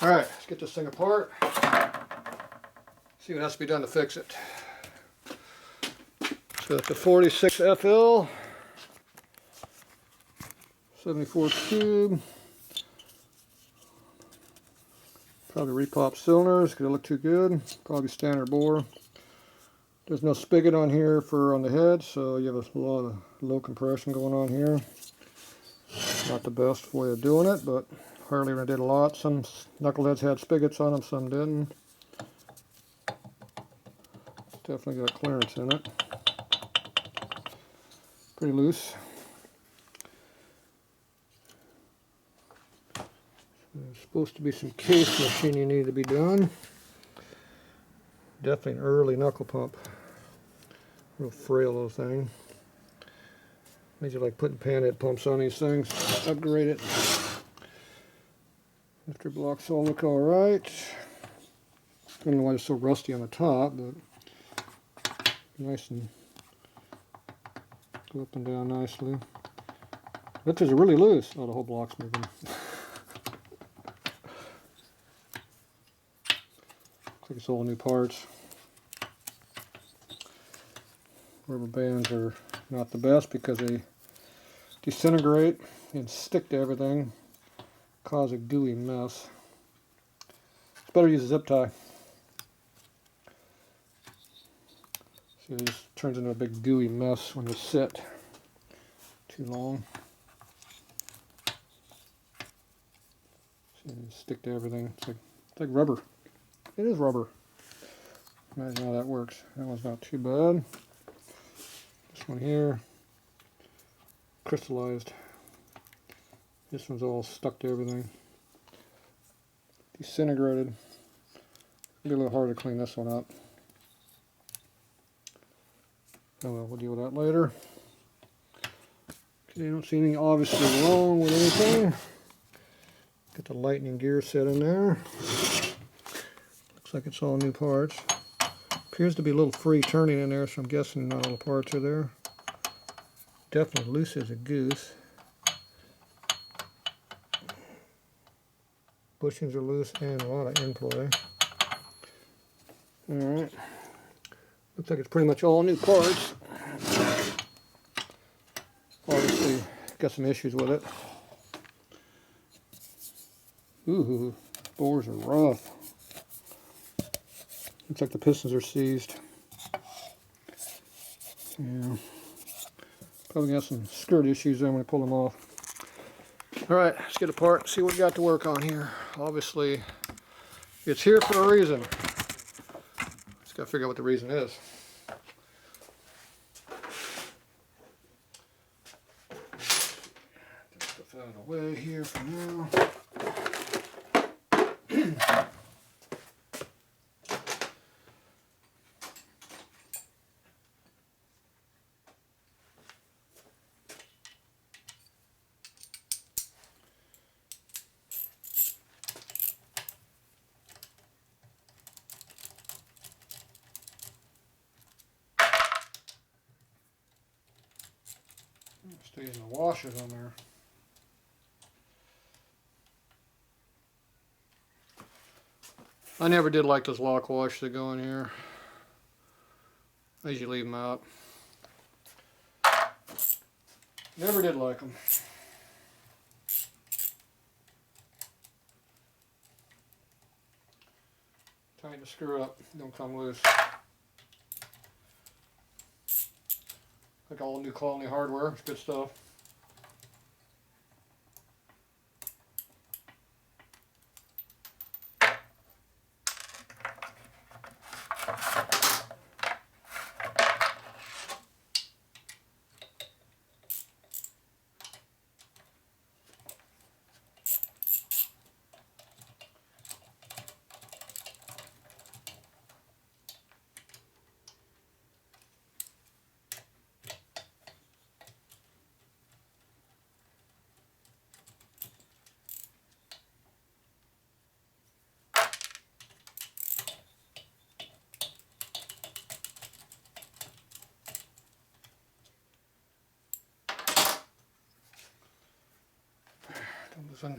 Alright, let's get this thing apart. See what has to be done to fix it. So it's a 46 FL, 74 tube. Probably repop cylinders because they look too good. Probably standard bore. There's no spigot on here on the head, so you have a lot of low compression going on here. Not the best way of doing it, but Harley did a lot. Some knuckleheads had spigots on them, some didn't. Definitely got clearance in it. Pretty loose. There's supposed to be some case machining need to be done. Definitely an early knuckle pump. Real frail little thing. Made you like putting panhead pumps on these things. Upgrade it. Lifter blocks all look alright. I don't know why it's so rusty on the top, but nice and go up and down nicely. Lifters are really loose. Oh, the whole block's moving. Looks like it's all new parts. Rubber bands are not the best because they disintegrate and stick to everything, cause a gooey mess. It's better to use a zip tie. See, it just turns into a big gooey mess when you sit too long. See, they stick to everything. It's like rubber. It is rubber. Imagine how that works. That one's not too bad. This one here, crystallized. This one's all stuck to everything. Disintegrated. It'll be a little harder to clean this one up. Oh well, we'll deal with that later. Okay, I don't see anything obviously wrong with anything. Get the lightning gear set in there. Looks like it's all new parts. Appears to be a little free turning in there, so I'm guessing not all the parts are there. Definitely loose as a goose. Bushings are loose and a lot of in-play. Alright. Looks like it's pretty much all new parts. Obviously, got some issues with it. Ooh, bores are rough. Looks like the pistons are seized. Yeah. Probably got some skirt issues there when I pull them off. Alright, let's get apart and see what we got to work on here. Obviously, it's here for a reason. Just gotta figure out what the reason is. Just stuff out of the way here for now. Stay in the washers on there. I never did like those lock washers that go in here. I usually leave them out. Never did like them. Time to screw up, don't come loose. Like all new quality hardware, it's good stuff.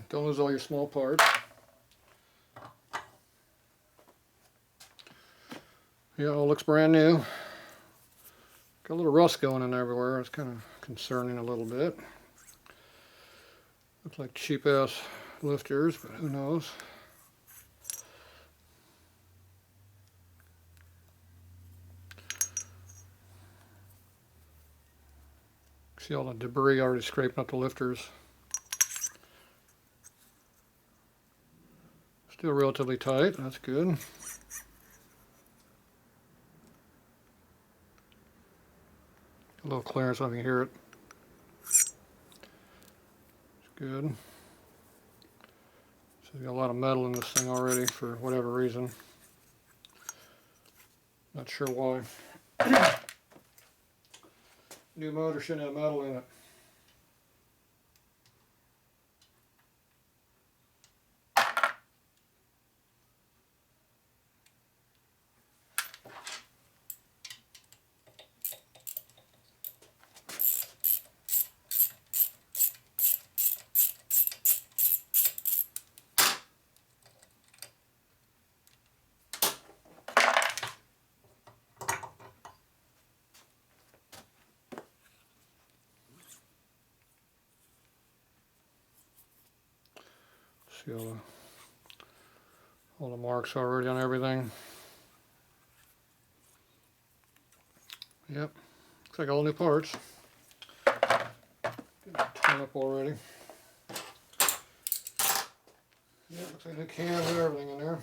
Don't lose all your small parts. Yeah, all looks brand new. Got a little rust going in everywhere. It's kind of concerning a little bit. Looks like cheap ass lifters, but who knows. See all the debris already scraping up the lifters. Still relatively tight, that's good. A little clearance, I can hear it. It's good. So you got a lot of metal in this thing already for whatever reason. Not sure why. New motor shouldn't have metal in it. See all the marks already on everything. Yep, looks like all new parts. Torn up already. Yeah, looks like new cams and everything in there.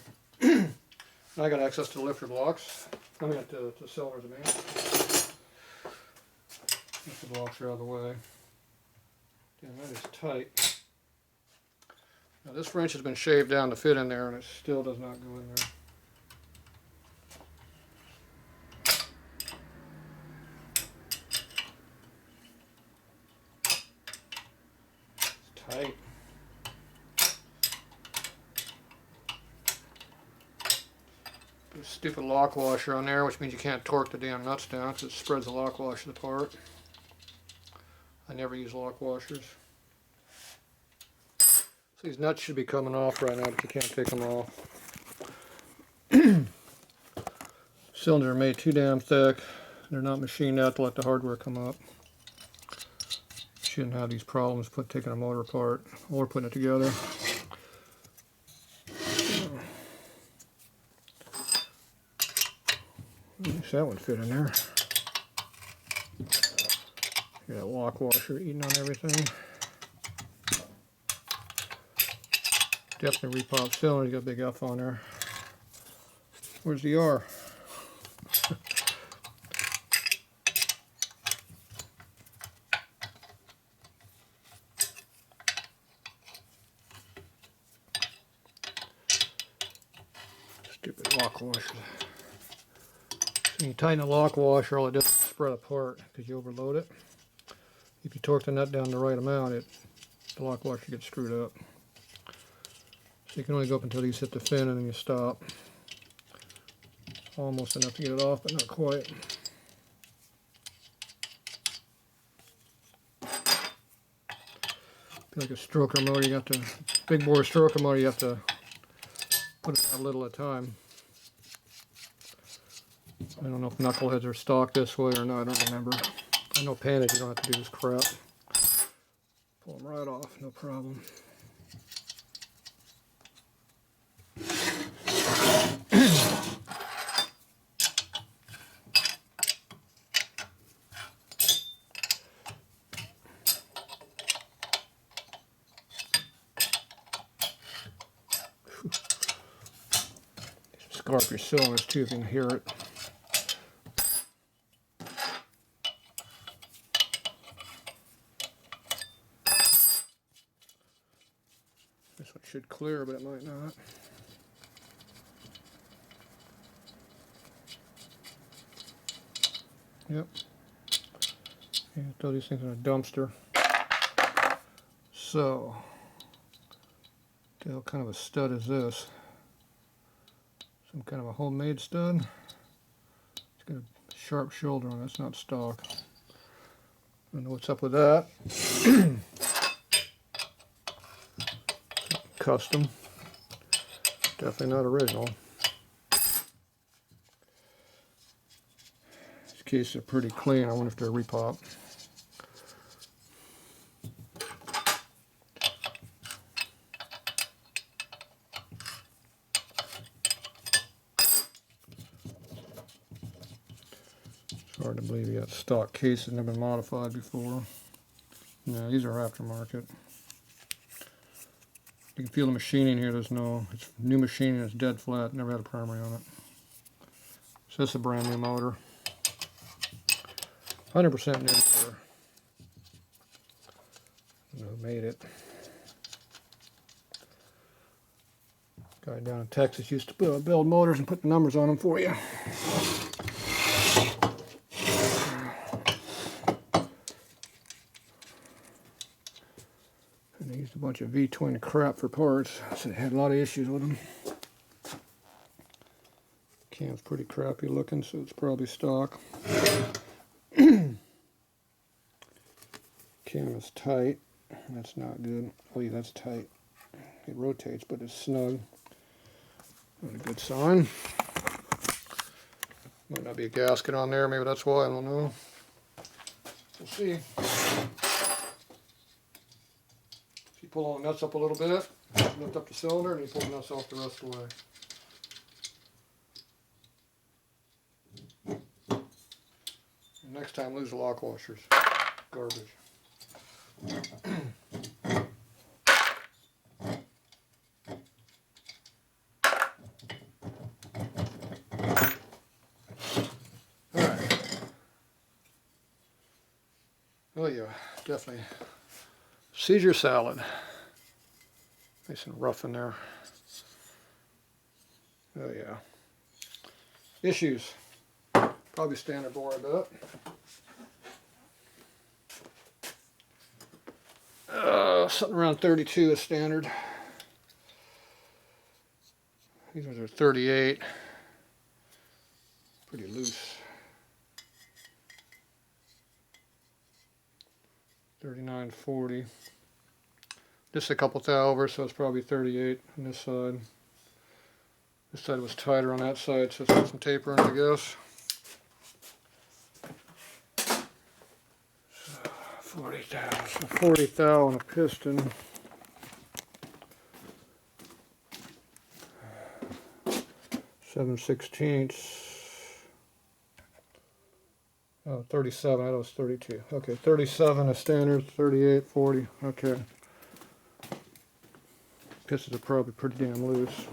I got access to the lifter blocks. I mean, to cylinders, I mean. Lifter blocks are out of the way. Damn, that is tight. Now this wrench has been shaved down to fit in there, and it still does not go in there. It's tight. Put a stupid lock washer on there, which means you can't torque the damn nuts down because it spreads the lock washers apart. I never use lock washers. So these nuts should be coming off right now, but you can't take them off. Cylinders are made too damn thick. They're not machined out to let the hardware come up. Shouldn't have these problems taking a motor apart or putting it together. At least that one fit in there. Got a lock washer eating on everything. Definitely repop cylinder. Got a big F on there. Where's the R? Stupid lock washer. So you tighten the lock washer, all it does is spread apart because you overload it. If you torque the nut down the right amount, the lock washer gets screwed up. So you can only go up until these hit the fin and then you stop. Almost enough to get it off, but not quite. Like a stroker motor, you got to, big bore stroker motor, you have to put it out a little at a time. I don't know if knuckleheads are stocked this way or not, I don't remember. I know Panic, you don't have to do this crap. Pull them right off, no problem. Scarf your cylinders too if you can hear it. This one should clear, but it might not. Yep. Yeah, throw these things in a dumpster. So, what kind of a stud is this? Some kind of a homemade stud. It's got a sharp shoulder on it. It's not stock. I don't know what's up with that. Custom. Definitely not original. cases are pretty clean. I wonder if they're repop. It's hard to believe you got stock cases never been modified before. No, these are aftermarket. You can feel the machining here. There's no, it's new machining. It's dead flat. Never had a primary on it. So this is a brand new motor. 100% new motor. I don't know who made it. Guy down in Texas used to build motors and put the numbers on them for you. And they used a bunch of V-twin crap for parts, so they had a lot of issues with them. Cam's pretty crappy looking, so it's probably stock. Cam is tight. That's not good. Oh yeah, that's tight. It rotates, but it's snug. Not a good sign. Might not be a gasket on there. Maybe that's why. I don't know. We'll see. If you pull all the nuts up a little bit, lift up the cylinder, and you pull the nuts off the rest of the way. And next time, lose the lock washers. Garbage. Oh yeah, definitely. Seizure salad. Nice and rough in there. Oh yeah. Issues. Probably standard bore, I bet. Something around 32 is standard. These ones are 38. Pretty loose. 39, 40. Just a couple thou over, so it's probably 38 on this side. This side was tighter on that side, so it's got some taper in it, I guess. 40 thou. So 40 thou on a piston. Seven sixteenths. Oh, 37, I thought it was 32. Okay, 37 is standard, 38, 40, okay. Pistons are probably pretty damn loose.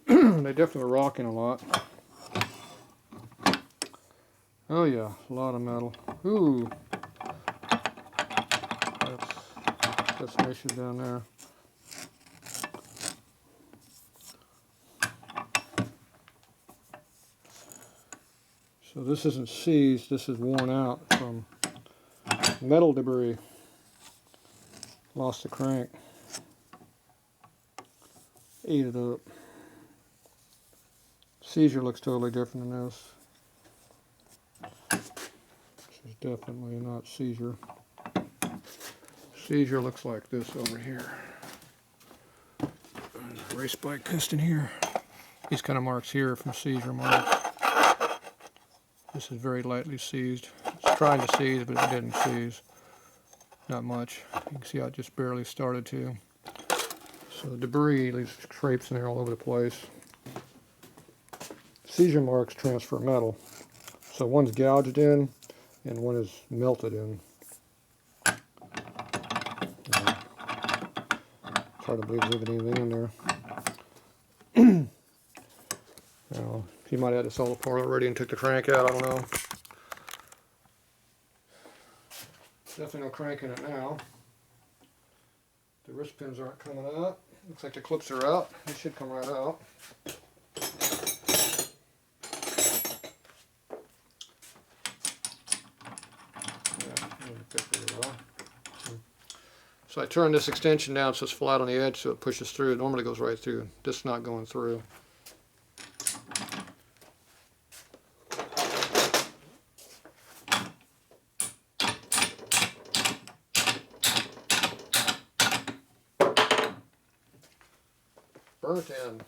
They definitely were rocking a lot. Oh yeah, a lot of metal. Ooh. That's an issue down there. So this isn't seized, this is worn out from metal debris. Lost the crank. Ate it up. Seizure looks totally different than this. This is definitely not seizure. Seizure looks like this over here. And a race bike piston here. These kind of marks here from seizure marks. This is very lightly seized. It's trying to seize, but it didn't seize. Not much. You can see how it just barely started to. So the debris leaves scrapes in there all over the place. Seizure marks transfer metal. So one's gouged in and one is melted in. Yeah. It's hard to believe there's anything in there. Well, he might have had this all apart already and took the crank out, I don't know. Definitely no crank in it now. The wrist pins aren't coming out. Looks like the clips are out. They should come right out. So I turn this extension down so it's flat on the edge so it pushes through. It normally goes right through. This is not going through. Burnt end.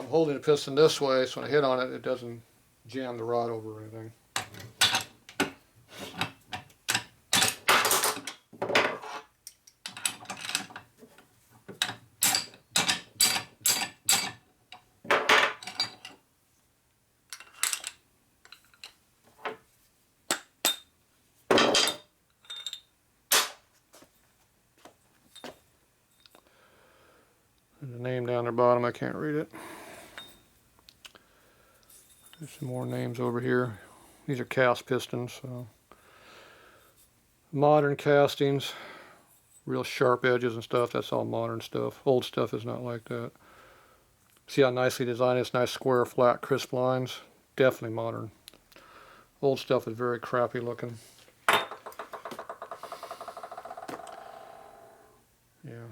I'm holding the piston this way, so when I hit on it, it doesn't jam the rod over or anything. There's a name down the bottom, I can't read it. There's some more names over here. These are cast pistons, so modern castings, real sharp edges and stuff, that's all modern stuff. Old stuff is not like that. See how nicely designed it is, nice square, flat, crisp lines. Definitely modern. Old stuff is very crappy looking. Yeah.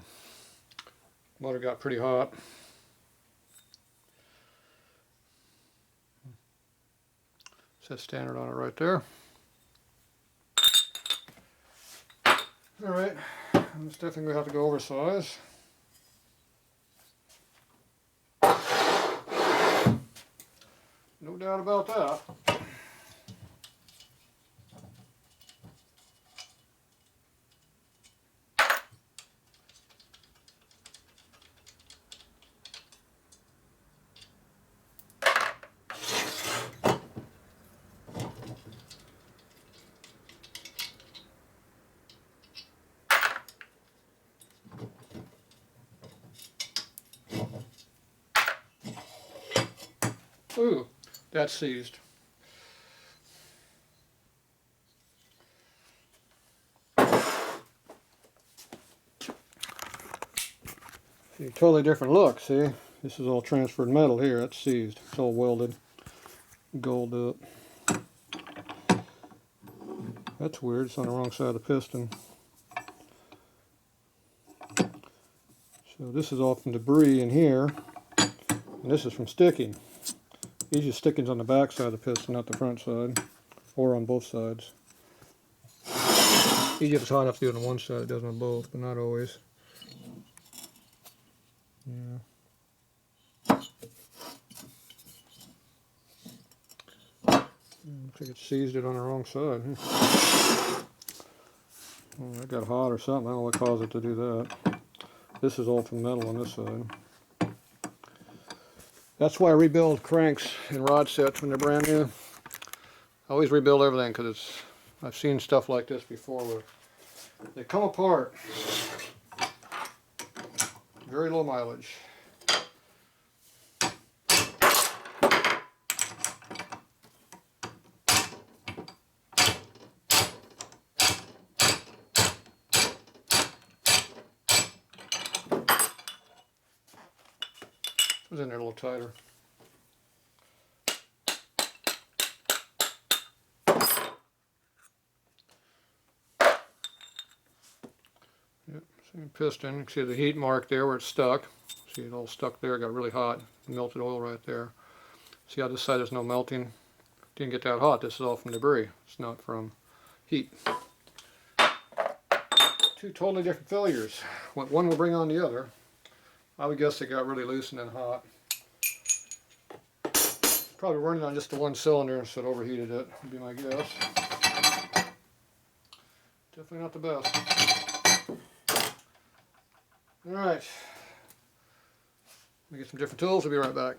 Motor got pretty hot. Says standard on it right there. Alright, this definitely going to have to go oversize. No doubt about that. Ooh, that's seized. See, totally different look, see? This is all transferred metal here, that's seized. It's all welded, gold up. That's weird, it's on the wrong side of the piston. So this is all from debris in here, and this is from sticking. These are stickings on the back side of the piston, not the front side, or on both sides. Usually if it's hot enough to do it on one side, it does on both, but not always. Yeah. Looks like it seized it on the wrong side. Well, that got hot or something. I don't know what caused it to do that. This is all from metal on this side. That's why I rebuild cranks and rod sets when they're brand new. I always rebuild everything because I've seen stuff like this before where they come apart. Very low mileage. It was in there a little tighter. Yep, same piston. You can see the heat mark there where it's stuck. See it all stuck there, got really hot. Melted oil right there. See how this side is no melting? Didn't get that hot. This is all from debris. It's not from heat. Two totally different failures. One will bring on the other. I would guess it got really loose and then hot. Probably running on just the one cylinder, so it overheated it, would be my guess. Definitely not the best. Alright. Let me get some different tools, we'll be right back.